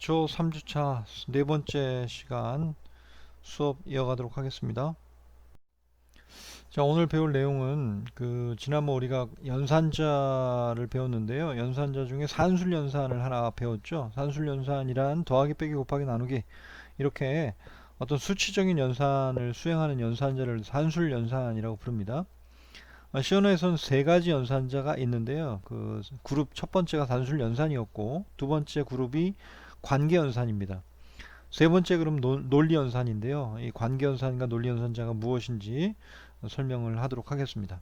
기초 3주차 네 번째 시간 수업 이어가도록 하겠습니다. 자, 오늘 배울 내용은 지난번 우리가 연산자를 배웠는데요. 연산자 중에 산술연산을 하나 배웠죠. 산술연산이란 더하기 빼기 곱하기 나누기, 이렇게 어떤 수치적인 연산을 수행하는 연산자를 산술연산이라고 부릅니다. 시연어에서는 세 가지 연산자가 있는데요. 그룹 첫 번째가 산술연산이었고, 두 번째 그룹이 관계연산입니다. 세 번째 그럼 논리연산인데요. 이 관계연산과 논리연산자가 무엇인지 설명을 하도록 하겠습니다.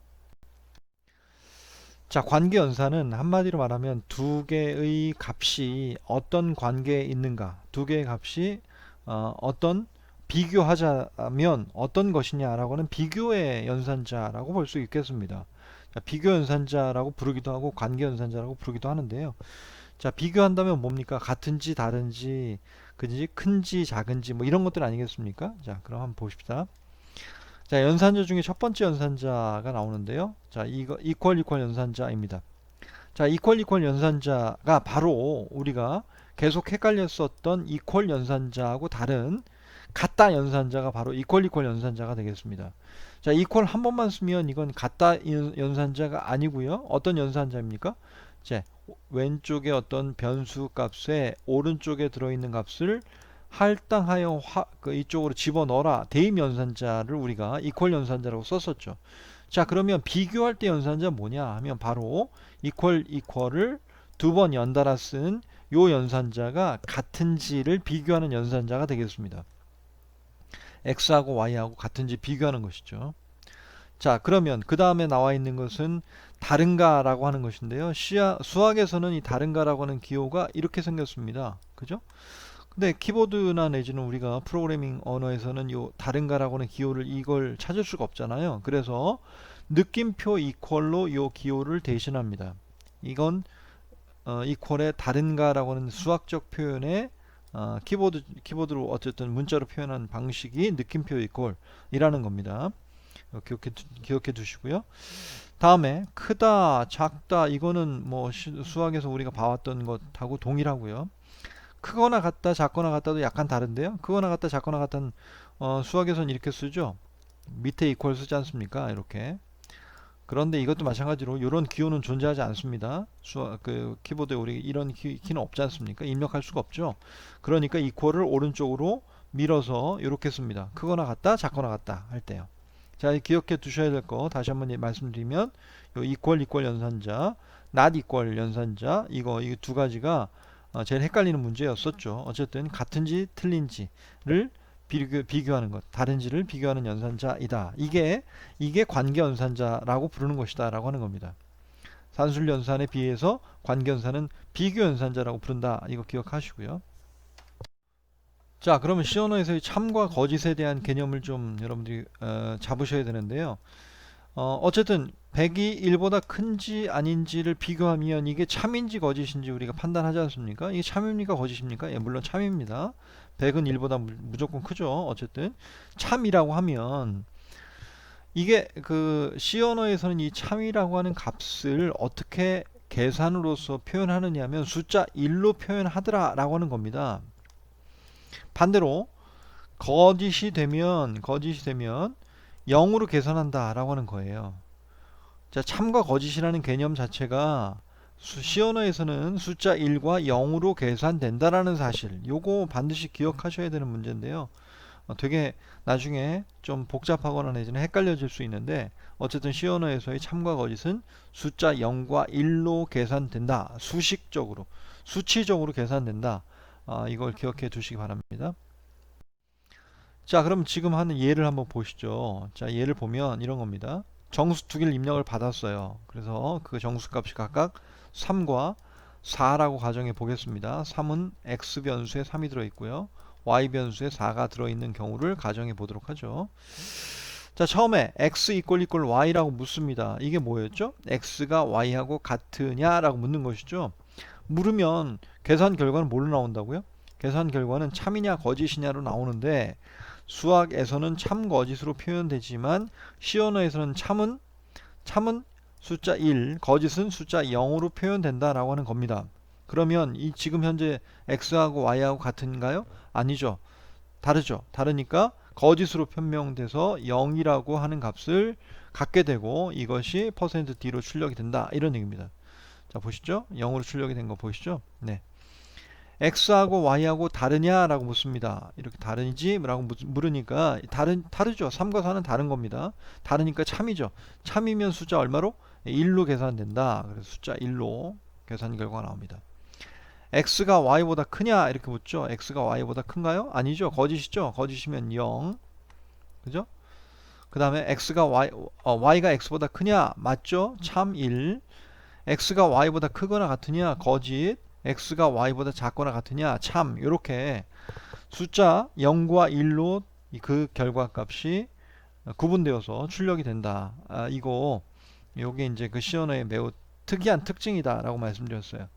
자, 관계연산은 한마디로 말하면 두 개의 값이 어떤 관계에 있는가, 두 개의 값이 어떤 비교하자면 어떤 것이냐라고 하는 비교의 연산자라고 볼 수 있겠습니다. 자, 비교 연산자라고 부르기도 하고 관계 연산자라고 부르기도 하는데요. 자, 비교한다면 뭡니까? 같은지 다른지, 그지, 큰지 작은지 뭐 이런 것들 아니겠습니까? 자, 그럼 한번 보십시다. 자, 연산자 중에 첫 번째 연산자가 나오는데요. 자, 이거 이퀄 연산자입니다. 자, 이퀄 연산자가 바로 우리가 계속 헷갈렸었던 이퀄 연산자하고 다른 같다 연산자가 바로 이퀄 연산자가 되겠습니다. 자, 이퀄 한 번만 쓰면 이건 같다 연산자가 아니고요. 어떤 연산자입니까? 자, 왼쪽에 어떤 변수 값에 오른쪽에 들어있는 값을 할당하여 이쪽으로 집어넣어라, 대입 연산자를 우리가 이퀄 연산자라고 썼었죠. 자, 그러면 비교할 때 연산자 뭐냐 하면 바로 이퀄을 두 번 연달아 쓴 요 연산자가 같은지를 비교하는 연산자가 되겠습니다. x하고 y하고 같은지 비교하는 것이죠. 자, 그러면 그 다음에 나와 있는 것은 다른가 라고 하는 것인데요. 수학에서는 이 다른가 라고 하는 기호가 이렇게 생겼습니다. 그죠? 근데 키보드나 내지는 우리가 프로그래밍 언어에서는 요 다른가 라고 하는 기호를 이걸 찾을 수가 없잖아요. 그래서 느낌표 이퀄로 요 기호를 대신합니다. 이건 이퀄의 다른가 라고 하는 수학적 표현에 키보드로 어쨌든 문자로 표현한 방식이 느낌표 이퀄이라는 겁니다. 기억해 두시고요. 다음에 크다, 작다, 이거는 뭐 수학에서 우리가 봐왔던 것하고 동일하고요. 크거나 같다, 작거나 같다도 약간 다른데요. 크거나 같다, 작거나 같다는 수학에서는 이렇게 쓰죠. 밑에 이퀄 쓰지 않습니까? 이렇게. 그런데 이것도 마찬가지로 이런 기호는 존재하지 않습니다. 키보드에 우리 이런 키는 없지 않습니까? 입력할 수가 없죠. 그러니까 이퀄을 오른쪽으로 밀어서 이렇게 씁니다. 크거나 같다, 작거나 같다 할 때요. 자, 기억해 두셔야 될 거 다시 한번 말씀드리면 요 이퀄 연산자, not equal 연산자, 이거 두 가지가 제일 헷갈리는 문제였었죠. 어쨌든 같은지 틀린지를 비교하는 것, 다른지를 비교하는 연산자이다. 이게 관계 연산자라고 부르는 것이다 라고 하는 겁니다. 산술 연산에 비해서 관계 연산은 비교 연산자라고 부른다. 이거 기억하시고요. 자, 그러면 시 언어에서의 참과 거짓에 대한 개념을 좀 여러분들이 잡으셔야 되는데요. 어쨌든 100이 1보다 큰지 아닌지를 비교하면 이게 참인지 거짓인지 우리가 판단하지 않습니까? 이게 참입니까 거짓입니까? 예, 물론 참입니다. 100은 1보다 무조건 크죠. 어쨌든 참이라고 하면 이게 C 언어에서는 이 참이라고 하는 값을 어떻게 계산으로서 표현하느냐 하면 숫자 1로 표현하더라 라고 하는 겁니다. 반대로 거짓이 되면 0으로 계산한다 라고 하는 거예요. 자, 참과 거짓이라는 개념 자체가 C 언어에서는 숫자 1과 0으로 계산된다라는 사실, 요거 반드시 기억하셔야 되는 문제인데요. 되게 나중에 좀 복잡하거나 내지는 헷갈려질 수 있는데, 어쨌든 C 언어에서의 참과 거짓은 숫자 0과 1로 계산된다. 수식적으로, 수치적으로 계산된다. 이걸 기억해 두시기 바랍니다. 자, 그럼 지금 하는 예를 한번 보시죠. 자, 예를 보면 이런 겁니다. 정수 두 개를 입력을 받았어요. 그래서 그 정수 값이 각각 3과 4라고 가정해 보겠습니다. 3은 x 변수에 3이 들어있고요. y 변수에 4가 들어있는 경우를 가정해 보도록 하죠. 자, 처음에 x = y라고 묻습니다. 이게 뭐였죠? x가 y하고 같으냐라고 묻는 것이죠. 물으면 계산 결과는 뭘로 나온다고요? 계산 결과는 참이냐 거짓이냐로 나오는데, 수학에서는 참 거짓으로 표현되지만 C 언어에서는 참은 숫자 1, 거짓은 숫자 0으로 표현된다라고 하는 겁니다. 그러면 이 지금 현재 x하고 y하고 같은가요? 아니죠. 다르죠. 다르니까 거짓으로 변명돼서 0이라고 하는 값을 갖게 되고 이것이 %d로 출력이 된다. 이런 얘기입니다. 자, 보시죠. 0으로 출력이 된 거 보시죠. 네. x하고 y하고 다르냐라고 묻습니다. 이렇게 다르지? 라고 물으니까 다르죠. 3과 4는 다른 겁니다. 다르니까 참이죠. 참이면 숫자 얼마로? 1로 계산된다. 그래서 숫자 1로 계산 결과가 나옵니다. x가 y보다 크냐? 이렇게 묻죠. x가 y보다 큰가요? 아니죠. 거짓이죠. 거짓이면 0. 그죠? 그 다음에 x가 y가 x보다 크냐? 맞죠? 참 1. x가 y보다 크거나 같으냐? 거짓. x가 y보다 작거나 같으냐? 참. 이렇게 숫자 0과 1로 그 결과값이 구분되어서 출력이 된다. 요게 이제 그 C 언어의 매우 특이한 특징이다라고 말씀드렸어요.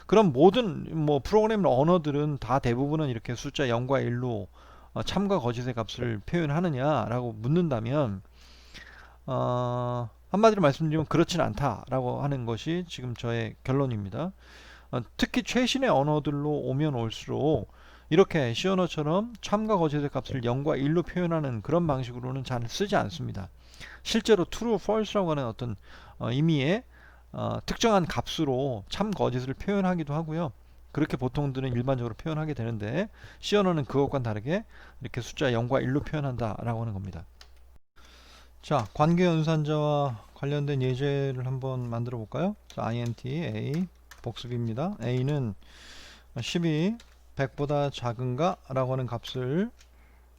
그럼 모든 프로그램 언어들은 다 대부분은 이렇게 숫자 0과 1로 참과 거짓의 값을 표현하느냐라고 묻는다면 한마디로 말씀드리면 그렇진 않다라고 하는 것이 지금 저의 결론입니다. 특히 최신의 언어들로 오면 올수록 이렇게 C 언어처럼 참과 거짓의 값을 0과 1로 표현하는 그런 방식으로는 잘 쓰지 않습니다. 실제로 true, false라고 하는 어떤 의미의 특정한 값으로 참 거짓을 표현하기도 하고요. 그렇게 보통들은 일반적으로 표현하게 되는데 C 언어는 그것과는 다르게 이렇게 숫자 0과 1로 표현한다 라고 하는 겁니다. 자, 관계연산자와 관련된 예제를 한번 만들어 볼까요? 자, int a 복습입니다. a는 10이 100보다 작은가? 라고 하는 값을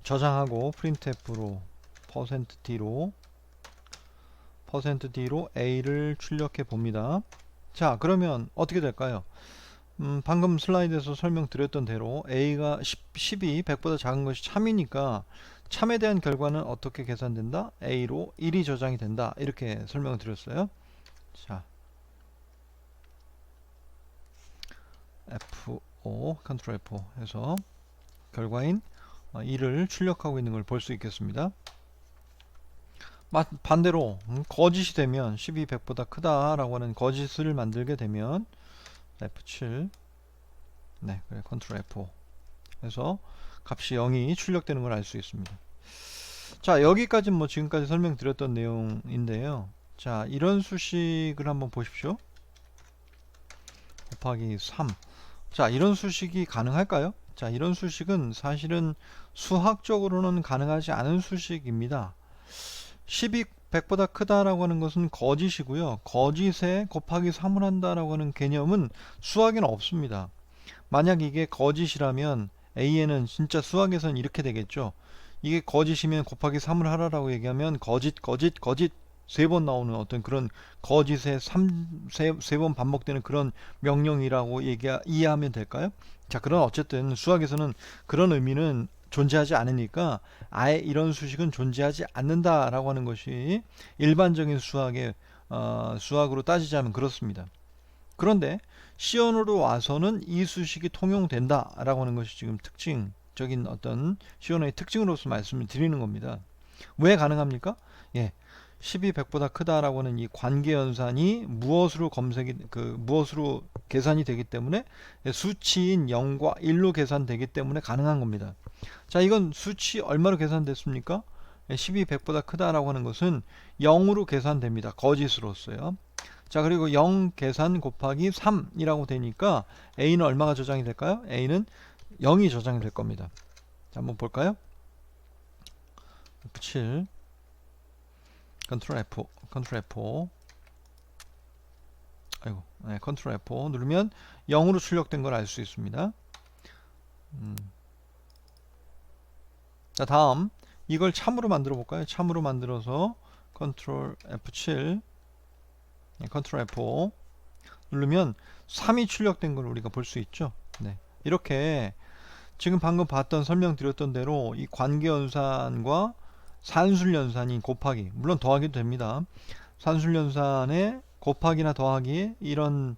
저장하고 printf로 %d로 a를 출력해 봅니다. 자, 그러면 어떻게 될까요? 방금 슬라이드에서 설명드렸던 대로 a가 10이 100보다 작은 것이 참이니까 참에 대한 결과는 어떻게 계산된다? a로 1이 저장이 된다. 이렇게 설명을 드렸어요. 자, F5, Ctrl F5 해서 결과인 1을 출력하고 있는 걸 볼 수 있겠습니다. 반대로 거짓이 되면 10이 100보다 크다라고 하는 거짓을 만들게 되면 F7, 네, 그래, Ctrl F5 해서 값이 0이 출력되는 걸 알 수 있습니다. 자, 여기까지는 지금까지 설명드렸던 내용인데요. 자, 이런 수식을 한번 보십시오. 곱하기 3. 자, 이런 수식이 가능할까요? 자, 이런 수식은 사실은 수학적으로는 가능하지 않은 수식입니다. 10이 100보다 크다라고 하는 것은 거짓이고요. 거짓에 곱하기 3을 한다라고 하는 개념은 수학에는 없습니다. 만약 이게 거짓이라면 a에는 진짜 수학에서는 이렇게 되겠죠. 이게 거짓이면 곱하기 3을 하라라고 얘기하면 거짓 세 번 나오는 어떤 그런 거짓에 세 번 반복되는 그런 명령이라고 이해하면 될까요? 자, 그런 어쨌든 수학에서는 그런 의미는 존재하지 않으니까 아예 이런 수식은 존재하지 않는다라고 하는 것이 일반적인 수학으로 따지자면 그렇습니다. 그런데 C 언어로 와서는 이 수식이 통용된다라고 하는 것이 지금 특징적인 어떤 C 언어의 특징으로서 말씀을 드리는 겁니다. 왜 가능합니까? 예. 10이 100보다 크다라고 하는 이 관계연산이 무엇으로 계산이 되기 때문에 수치인 0과 1로 계산되기 때문에 가능한 겁니다. 자, 이건 수치 얼마로 계산됐습니까? 10이 100보다 크다라고 하는 것은 0으로 계산됩니다. 거짓으로서요. 자, 그리고 0 계산 곱하기 3이라고 되니까 a는 얼마가 저장이 될까요? a는 0이 저장이 될 겁니다. 자, 한번 볼까요? F7 Ctrl F5 아이고, 네, Ctrl F5 누르면 0으로 출력된 걸 알 수 있습니다. 자, 다음 이걸 참으로 만들어 볼까요? 참으로 만들어서 Ctrl F7 네, Ctrl F5 누르면 3이 출력된 걸 우리가 볼 수 있죠. 네, 이렇게 지금 방금 설명드렸던 대로 이 관계연산과 산술연산이 곱하기, 물론 더하기도 됩니다. 산술연산에 곱하기나 더하기, 이런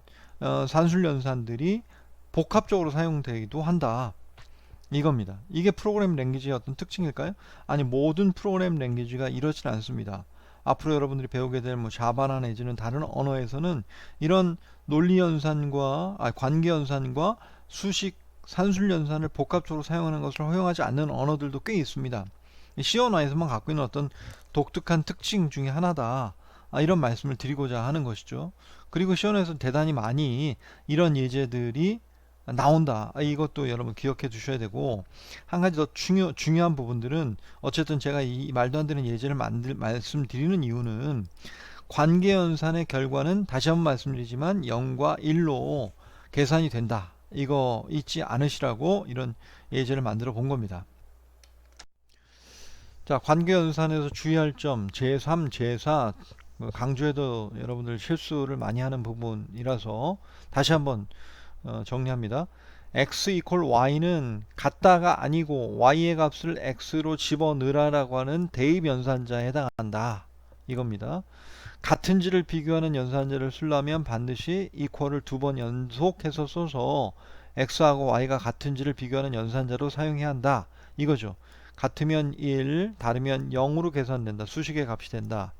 산술연산들이 복합적으로 사용되기도 한다, 이겁니다. 이게 프로그램 랭귀지의 어떤 특징일까요? 아니, 모든 프로그램 랭귀지가 이렇진 않습니다. 앞으로 여러분들이 배우게 될 뭐 자바나 내지는 다른 언어에서는 이런 논리연산과 관계연산과 수식 산술연산을 복합적으로 사용하는 것을 허용하지 않는 언어들도 꽤 있습니다. C 언어에서만 갖고 있는 어떤 독특한 특징 중에 하나다, 이런 말씀을 드리고자 하는 것이죠. 그리고 C 언어에서 대단히 많이 이런 예제들이 나온다, 이것도 여러분 기억해 두셔야 되고, 한 가지 더 중요한 부분들은, 어쨌든 제가 이 말도 안 되는 예제를 말씀드리는 이유는, 관계연산의 결과는 다시 한번 말씀드리지만 0과 1로 계산이 된다, 이거 잊지 않으시라고 이런 예제를 만들어 본 겁니다. 자, 관계연산에서 주의할 점 제3, 제4 강조해도 여러분들 실수를 많이 하는 부분이라서 다시 한번 정리합니다. x 이퀄 y는 같다가 아니고 y의 값을 x로 집어넣으라고 하는 대입 연산자에 해당한다, 이겁니다. 같은지를 비교하는 연산자를 쓰려면 반드시 이퀄을 두 번 연속해서 써서 x하고 y가 같은지를 비교하는 연산자로 사용해야 한다, 이거죠. 같으면 1, 다르면 0으로 계산된다, 수식의 값이 된다.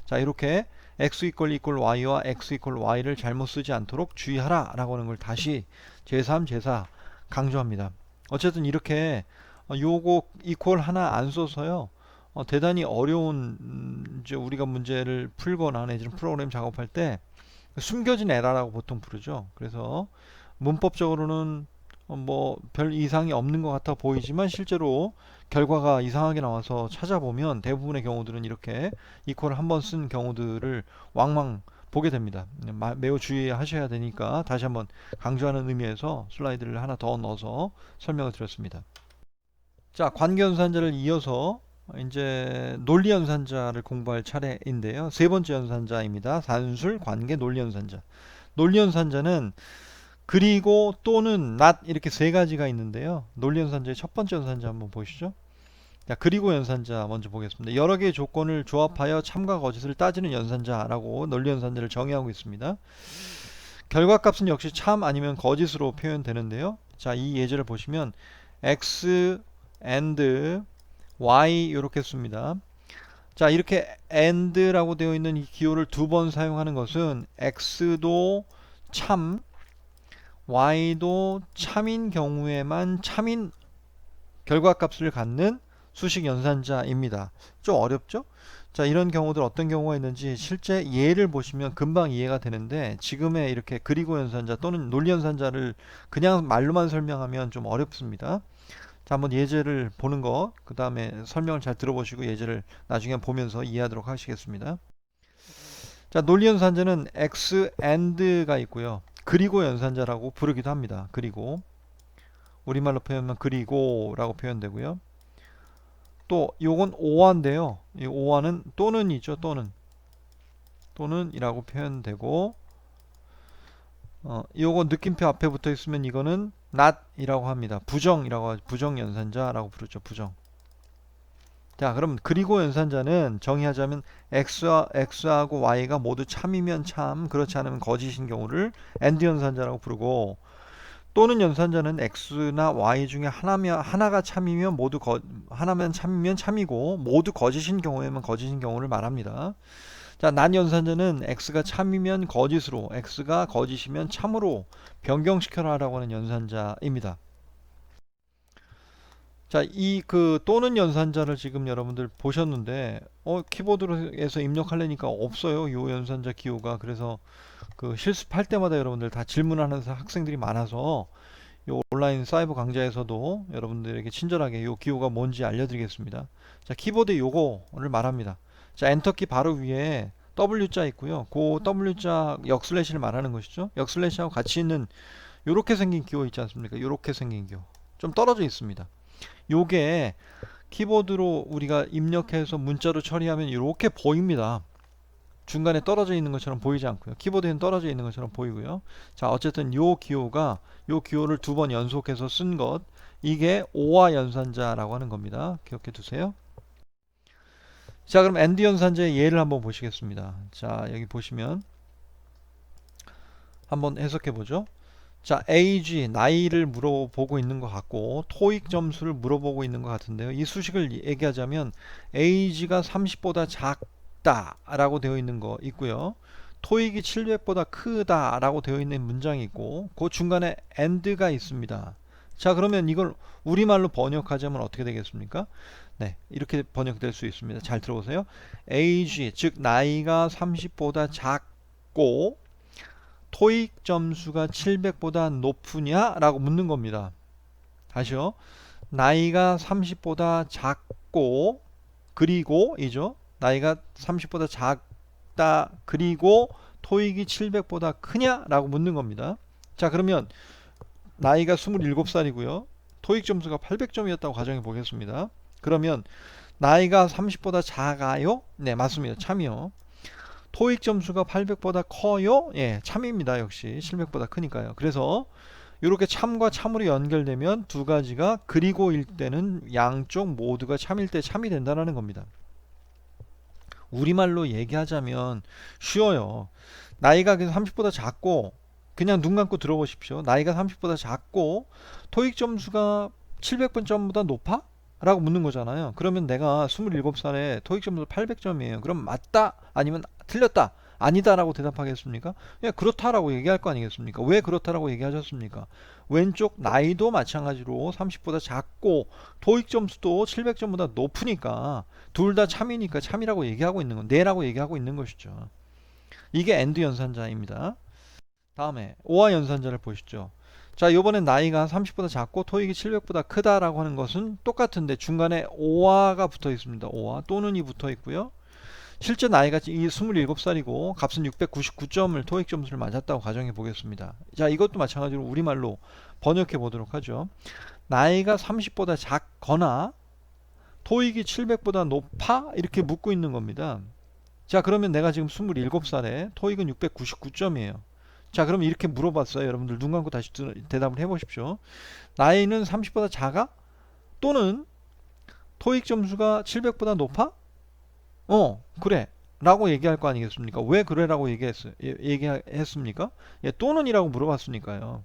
자, 이렇게 x 이퀄 y와 x 이퀄 y를 잘못 쓰지 않도록 주의하라 라고 하는 걸 다시 제3, 제4 강조합니다. 어쨌든 이렇게 요거 이퀄 하나 안 써서요, 대단히 어려운 이제 우리가 문제를 풀거나 내지는 프로그램 작업할 때 숨겨진 에러라고 보통 부르죠. 그래서 문법적으로는 뭐 별 이상이 없는 것 같아 보이지만 실제로 결과가 이상하게 나와서 찾아보면 대부분의 경우들은 이렇게 이퀄을 한번 쓴 경우들을 왕왕 보게 됩니다. 매우 주의하셔야 되니까 다시 한번 강조하는 의미에서 슬라이드를 하나 더 넣어서 설명을 드렸습니다. 자, 관계연산자를 이어서 이제 논리연산자를 공부할 차례인데요. 세 번째 연산자입니다. 산술, 관계, 논리연산자. 논리연산자는 그리고, 또는, not 이렇게 세 가지가 있는데요. 논리연산자의 첫 번째 연산자 한번 보시죠. 자, 그리고 연산자 먼저 보겠습니다. 여러 개의 조건을 조합하여 참과 거짓을 따지는 연산자라고 논리연산자를 정의하고 있습니다. 결과값은 역시 참 아니면 거짓으로 표현되는데요. 자, 이 예제를 보시면 x and y 이렇게 씁니다. 자, 이렇게 and라고 되어 있는 이 기호를 두 번 사용하는 것은 x도 참, y도 참인 경우에만 참인 결과값을 갖는 수식 연산자입니다. 좀 어렵죠? 자, 이런 경우들 어떤 경우가 있는지 실제 예를 보시면 금방 이해가 되는데, 지금의 이렇게 그리고 연산자 또는 논리 연산자를 그냥 말로만 설명하면 좀 어렵습니다. 자, 한번 예제를 보는 거, 그 다음에 설명을 잘 들어보시고 예제를 나중에 보면서 이해하도록 하시겠습니다. 자, 논리 연산자는 x and가 있고요. 그리고 연산자라고 부르기도 합니다. 그리고, 우리말로 표현하면 그리고 라고 표현되고요. 또 요건 오화인데요. 이 오화는 또는이죠. 또는 이라고 표현되고, 요거 느낌표 앞에 붙어 있으면 이거는 not 이라고 합니다. 부정이라고 하죠. 부정 연산자라고 부르죠. 부정. 자, 그럼 그리고 연산자는 정의하자면 x하고 y가 모두 참이면 참, 그렇지 않으면 거짓인 경우를 and 연산자라고 부르고, 또는 연산자는 x나 y 중에 하나가 참이면 하나면 참이면 참이고 모두 거짓인 경우에만 거짓인 경우를 말합니다. 자, 난 연산자는 x가 참이면 거짓으로, x가 거짓이면 참으로 변경시켜라 라고 하는 연산자입니다. 자, 이 또는 연산자를 지금 여러분들 보셨는데 키보드에서 입력하려니까 없어요, 요 연산자 기호가. 그래서 실습할 때마다 여러분들 다 질문하는 학생들이 많아서 요 온라인 사이버 강좌에서도 여러분들에게 친절하게 요 기호가 뭔지 알려드리겠습니다. 자, 키보드 요거를 말합니다. 자, 엔터키 바로 위에 W자 있고요. 그 W자 역슬래시를 말하는 것이죠. 역슬래시하고 같이 있는 요렇게 생긴 기호 있지 않습니까? 요렇게 생긴 기호 좀 떨어져 있습니다. 요게 키보드로 우리가 입력해서 문자로 처리하면 이렇게 보입니다. 중간에 떨어져 있는 것처럼 보이지 않고요. 키보드에는 떨어져 있는 것처럼 보이고요. 자, 어쨌든 요 기호를 두 번 연속해서 쓴 것, 이게 오화 연산자라고 하는 겁니다. 기억해 두세요. 자, 그럼 and 연산자의 예를 한번 보시겠습니다. 자, 여기 보시면 한번 해석해 보죠. 자, age, 나이를 물어보고 있는 것 같고 토익 점수를 물어보고 있는 것 같은데요. 이 수식을 얘기하자면 age가 30보다 작다 라고 되어 있는 거 있고요. 토익이 700보다 크다 라고 되어 있는 문장이 있고 그 중간에 and가 있습니다. 자, 그러면 이걸 우리말로 번역하자면 어떻게 되겠습니까? 네, 이렇게 번역될 수 있습니다. 잘 들어보세요. age, 즉 나이가 30보다 작고 토익 점수가 700보다 높으냐? 라고 묻는 겁니다. 다시요. 나이가 30보다 작고 그리고 이죠. 나이가 30보다 작다 그리고 토익이 700보다 크냐? 라고 묻는 겁니다. 자, 그러면 나이가 27살이고요. 토익 점수가 800점이었다고 가정해 보겠습니다. 그러면 나이가 30보다 작아요? 네, 맞습니다. 참이요. 토익 점수가 800보다 커요? 예, 참입니다. 역시 700보다 크니까요. 그래서 이렇게 참과 참으로 연결되면 두 가지가 그리고일 때는 양쪽 모두가 참일 때 참이 된다는 겁니다. 우리말로 얘기하자면 쉬워요. 나이가 그래서 30보다 작고 그냥 눈 감고 들어보십시오. 나이가 30보다 작고 토익 점수가 700점보다 높아? 라고 묻는 거잖아요. 그러면 내가 27살에 토익 점수 800점이에요. 그럼 맞다? 아니면 틀렸다? 아니다 라고 대답하겠습니까? 그냥 그렇다라고 얘기할 거 아니겠습니까? 왜 그렇다라고 얘기하셨습니까? 왼쪽 나이도 마찬가지로 30보다 작고 토익 점수도 700점보다 높으니까 둘 다 참이니까 참이라고 얘기하고 있는 건 네라고 얘기하고 있는 것이죠. 이게 AND 연산자입니다. 다음에 OR 연산자를 보시죠. 자, 이번엔 나이가 30보다 작고 토익이 700보다 크다라고 하는 것은 똑같은데 중간에 OR가 붙어 있습니다. OR 또는이 붙어 있고요. 실제 나이가 이 27살이고 값은 699점을 토익 점수를 맞았다고 가정해 보겠습니다. 자, 이것도 마찬가지로 우리말로 번역해 보도록 하죠. 나이가 30보다 작거나 토익이 700보다 높아? 이렇게 묻고 있는 겁니다. 자, 그러면 내가 지금 27살에 토익은 699점이에요. 자, 그럼 이렇게 물어봤어요. 여러분들 눈 감고 다시 대답을 해보십시오. 나이는 30보다 작아? 또는 토익 점수가 700보다 높아? 그래 라고 얘기할 거 아니겠습니까? 왜 그래 라고 얘기했습니까? 예, 또는이라고 물어봤으니까요.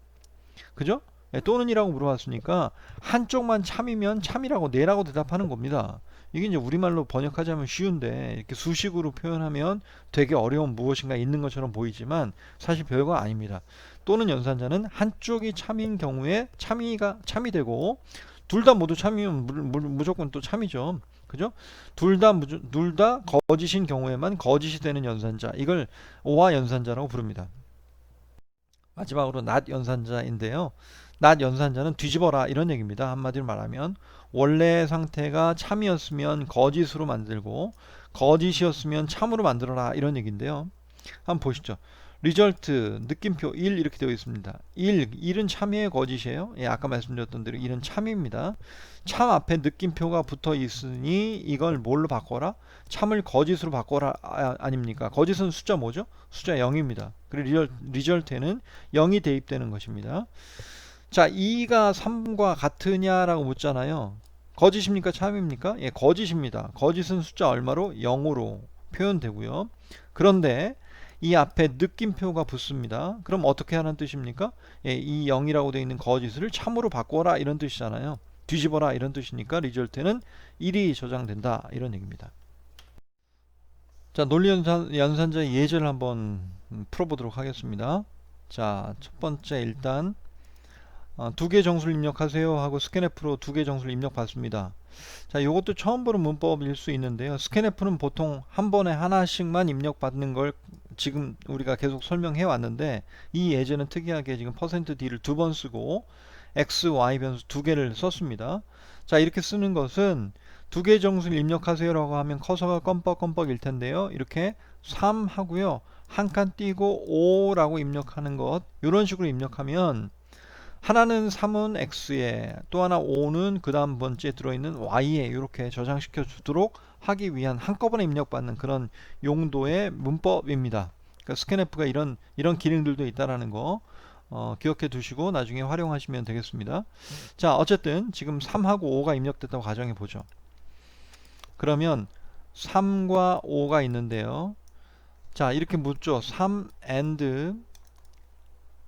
그죠? 예, 또는이라고 물어봤으니까 한쪽만 참이면 참이라고 네라고 대답하는 겁니다. 이게 이제 우리말로 번역하자면 쉬운데 이렇게 수식으로 표현하면 되게 어려운 무엇인가 있는 것처럼 보이지만 사실 별거 아닙니다. 또는 연산자는 한쪽이 참인 경우에 참이 되고 둘 다 모두 참이면 무조건 또 참이죠. 그죠? 둘 다 거짓인 경우에만 거짓이 되는 연산자. 이걸 오화 연산자라고 부릅니다. 마지막으로 not 연산자인데요. not 연산자는 뒤집어라 이런 얘기입니다. 한마디로 말하면 원래 상태가 참이었으면 거짓으로 만들고 거짓이었으면 참으로 만들어라 이런 얘기인데요. 한번 보시죠. 리절트 느낌표 1 이렇게 되어 있습니다. 1은 참이에요, 거짓이에요? 예, 아까 말씀드렸던 대로 1은 참입니다. 참 앞에 느낌표가 붙어 있으니 이걸 뭘로 바꿔라? 참을 거짓으로 바꿔라 아닙니까? 거짓은 숫자 뭐죠? 숫자 0입니다. 그리고 리절트에는 0이 대입되는 것입니다. 자, 2가 3과 같으냐라고 묻잖아요. 거짓입니까? 참입니까? 예, 거짓입니다. 거짓은 숫자 얼마로? 0으로 표현되고요. 그런데 이 앞에 느낌표가 붙습니다. 그럼 어떻게 하는 뜻입니까? 예, 이 0이라고 되어 있는 거짓을 참으로 바꿔라 이런 뜻이잖아요. 뒤집어라 이런 뜻이니까 리절트는 1이 저장된다 이런 얘기입니다. 자, 논리 연산자의 예제를 한번 풀어보도록 하겠습니다. 자, 첫 번째 일단 두 개 정수를 입력하세요 하고 스캔F로 두 개 정수를 입력받습니다. 자, 이것도 처음 보는 문법일 수 있는데요. 스캔F는 보통 한 번에 하나씩만 입력받는 걸 지금 우리가 계속 설명해 왔는데 이 예제는 특이하게 지금 %d를 두 번 쓰고 x, y 변수 두 개를 썼습니다. 자, 이렇게 쓰는 것은 두 개 정수를 입력하세요 라고 하면 커서가 껌뻑껌뻑일 텐데요. 이렇게 3 하고요. 한 칸 띄고 5 라고 입력하는 것 이런 식으로 입력하면 하나는 3은 x에 또 하나 5는 그 다음 번째에 들어있는 y에 이렇게 저장시켜 주도록 하기 위한 한꺼번에 입력받는 그런 용도의 문법입니다. 그러니까 스캔F가 이런 기능들도 있다라는 거 기억해 두시고 나중에 활용하시면 되겠습니다. 자, 어쨌든 지금 3하고 5가 입력됐다고 가정해 보죠. 그러면 3과 5가 있는데요. 자, 이렇게 묻죠. 3 and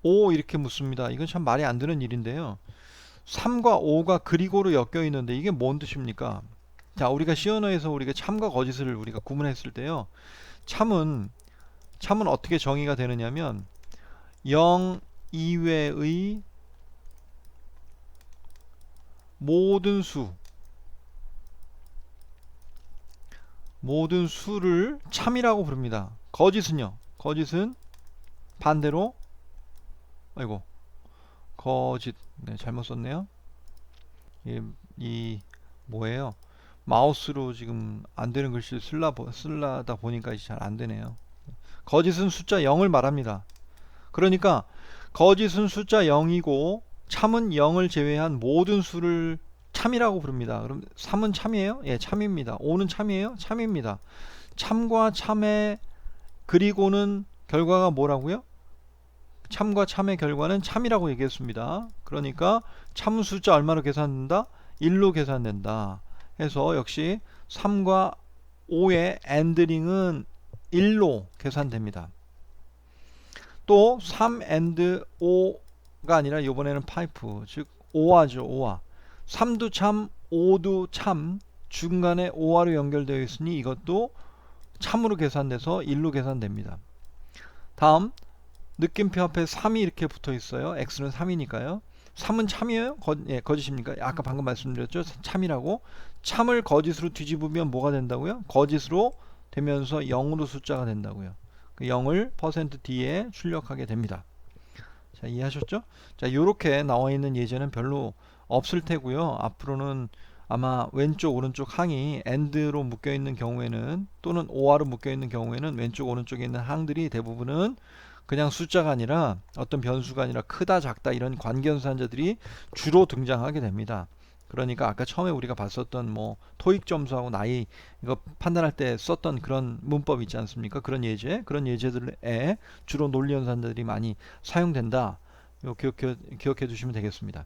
5 이렇게 묻습니다. 이건 참 말이 안 되는 일인데요. 3과 5가 그리고로 엮여 있는데 이게 뭔 뜻입니까? 자, 우리가 시언어에서 우리가 참과 거짓을 우리가 구분했을 때요. 참은 어떻게 정의가 되느냐면 0 이외의 모든 수를 참이라고 부릅니다. 거짓은요. 거짓은 반대로 아이고 거짓 네, 잘못 썼네요. 이 뭐예요? 마우스로 지금 안 되는 글씨를 쓰려다 보니까 잘 안 되네요. 거짓은 숫자 0을 말합니다. 그러니까 거짓은 숫자 0이고 참은 0을 제외한 모든 수를 참이라고 부릅니다. 그럼 3은 참이에요? 예, 참입니다. 5는 참이에요? 참입니다. 참과 참의 그리고는 결과가 뭐라고요? 참과 참의 결과는 참이라고 얘기했습니다. 그러니까 참 숫자 얼마로 계산된다? 1로 계산된다. 해서 역시 3과 5의 엔드링은 1로 계산됩니다. 또 3 and 5가 아니라 이번에는 파이프, 즉 오화죠. 오화. 3도 참, 5도 참, 중간에 오화로 연결되어 있으니 이것도 참으로 계산돼서 1로 계산됩니다. 다음 느낌표 앞에 3이 이렇게 붙어 있어요. x는 3이니까요. 3은 참이에요? 예, 거짓입니까? 아까 방금 말씀드렸죠. 참이라고. 참을 거짓으로 뒤집으면 뭐가 된다고요? 거짓으로 되면서 0으로 숫자가 된다고요. 그 0을 %D에 출력하게 됩니다. 자, 이해하셨죠? 자, 요렇게 나와 있는 예제는 별로 없을 테고요. 앞으로는 아마 왼쪽 오른쪽 항이 AND로 묶여 있는 경우에는 또는 OR로 묶여 있는 경우에는 왼쪽 오른쪽에 있는 항들이 대부분은 그냥 숫자가 아니라 어떤 변수가 아니라 크다 작다 이런 관계연산자들이 주로 등장하게 됩니다. 그러니까 아까 처음에 우리가 봤었던 뭐 토익 점수하고 나이 이거 판단할 때 썼던 그런 문법 있지 않습니까? 그런 예제들에 주로 논리연산자들이 많이 사용된다. 기억해 두시면 되겠습니다.